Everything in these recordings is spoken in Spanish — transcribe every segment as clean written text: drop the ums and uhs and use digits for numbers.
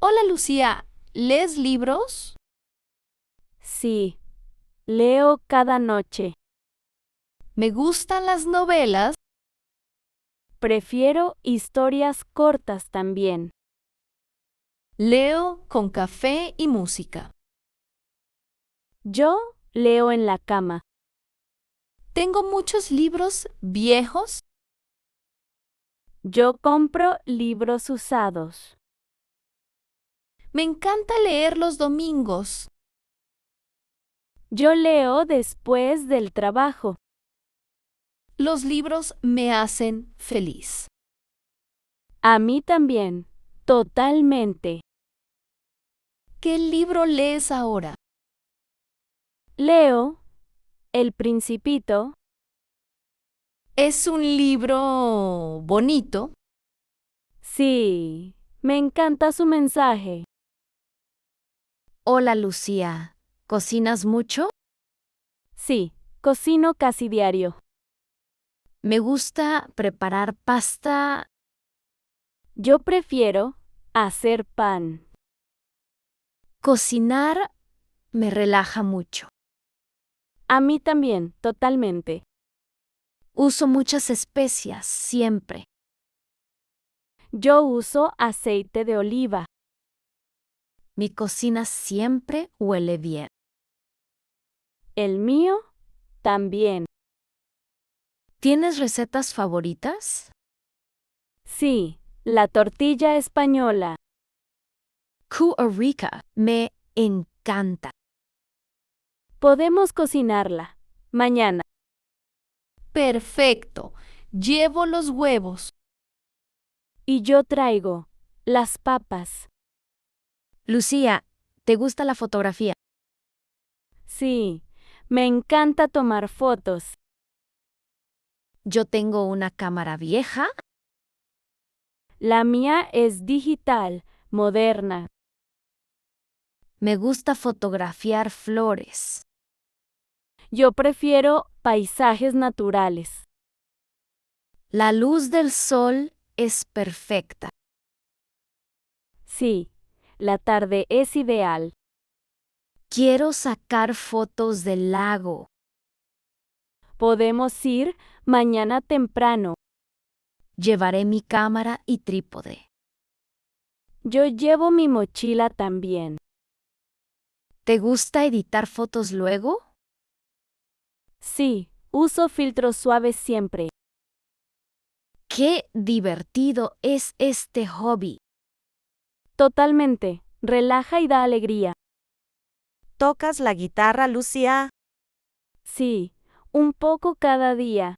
Hola Lucía, ¿lees libros? Sí, leo cada noche. Me gustan las novelas. Prefiero historias cortas también. Leo con café y música. Yo leo en la cama. Tengo muchos libros viejos. Yo compro libros usados. Me encanta leer los domingos. Yo leo después del trabajo. Los libros me hacen feliz. A mí también, totalmente. ¿Qué libro lees ahora? Leo El Principito. ¿Es un libro bonito? Sí, me encanta su mensaje. Hola Lucía, ¿cocinas mucho? Sí, cocino casi diario. Me gusta preparar pasta. Yo prefiero hacer pan. Cocinar me relaja mucho. A mí también, totalmente. Uso muchas especias siempre. Yo uso aceite de oliva. Mi cocina siempre huele bien. El mío también. ¿Tienes recetas favoritas? Sí, la tortilla española. Rica me encanta. Podemos cocinarla mañana. Perfecto. Llevo los huevos. Y yo traigo las papas. Lucía, ¿te gusta la fotografía? Sí, me encanta tomar fotos. Yo tengo una cámara vieja. La mía es digital, moderna. Me gusta fotografiar flores. Yo prefiero paisajes naturales. La luz del sol es perfecta. Sí, la tarde es ideal. Quiero sacar fotos del lago. Podemos ir mañana temprano. Llevaré mi cámara y trípode. Yo llevo mi mochila también. ¿Te gusta editar fotos luego? Sí, uso filtros suaves siempre. ¡Qué divertido es este hobby! Totalmente, relaja y da alegría. ¿Tocas la guitarra, Lucía? Sí, un poco cada día.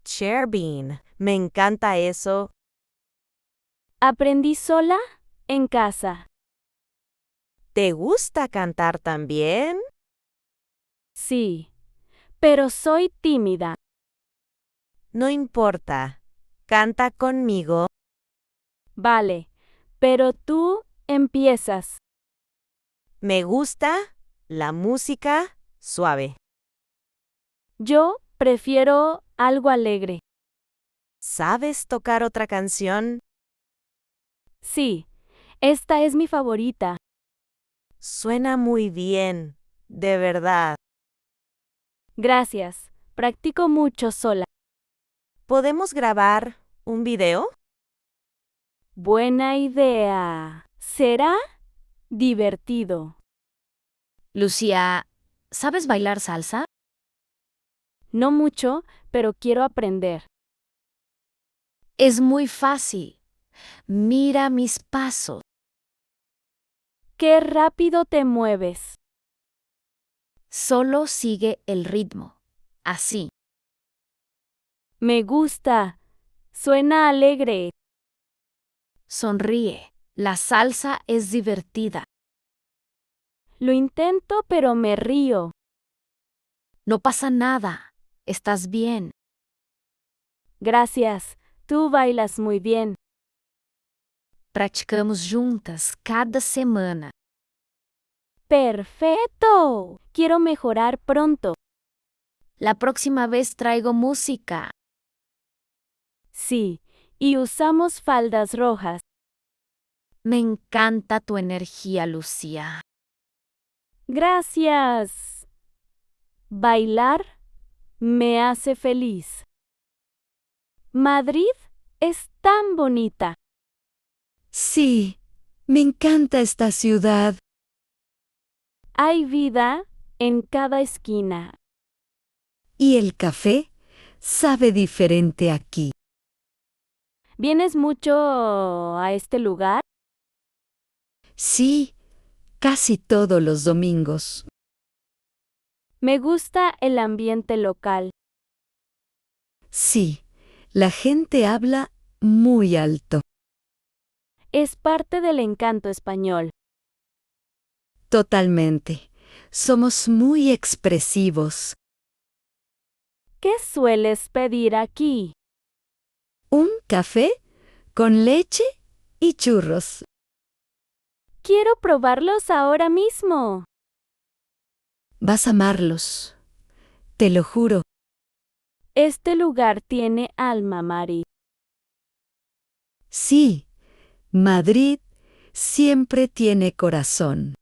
Cherbean, me encanta eso. Aprendí sola en casa. ¿Te gusta cantar también? Sí, pero soy tímida. No importa. Canta conmigo. Vale, pero tú empiezas. Me gusta la música suave. Yo prefiero algo alegre. ¿Sabes tocar otra canción? Sí, esta es mi favorita. Suena muy bien, de verdad. Gracias, practico mucho sola. ¿Podemos grabar un video? Buena idea. ¿Será divertido? Lucía, ¿sabes bailar salsa? No mucho, pero quiero aprender. Es muy fácil. Mira mis pasos. ¡Qué rápido te mueves! Solo sigue el ritmo. Así. Me gusta. Suena alegre. Sonríe. La salsa es divertida. Lo intento, pero me río. No pasa nada. Estás bien. Gracias. Tú bailas muy bien. Practicamos juntas cada semana. ¡Perfecto! Quiero mejorar pronto. La próxima vez traigo música. Sí, y usamos faldas rojas. Me encanta tu energía, Lucía. Gracias. Bailar me hace feliz. Madrid es tan bonita. Sí, me encanta esta ciudad. Hay vida en cada esquina. Y el café sabe diferente aquí. ¿Vienes mucho a este lugar? Sí, casi todos los domingos. Me gusta el ambiente local. Sí, la gente habla muy alto. Es parte del encanto español. Totalmente. Somos muy expresivos. ¿Qué sueles pedir aquí? Un café con leche y churros. Quiero probarlos ahora mismo. Vas a amarlos. Te lo juro. Este lugar tiene alma, Mari. Sí, Madrid siempre tiene corazón.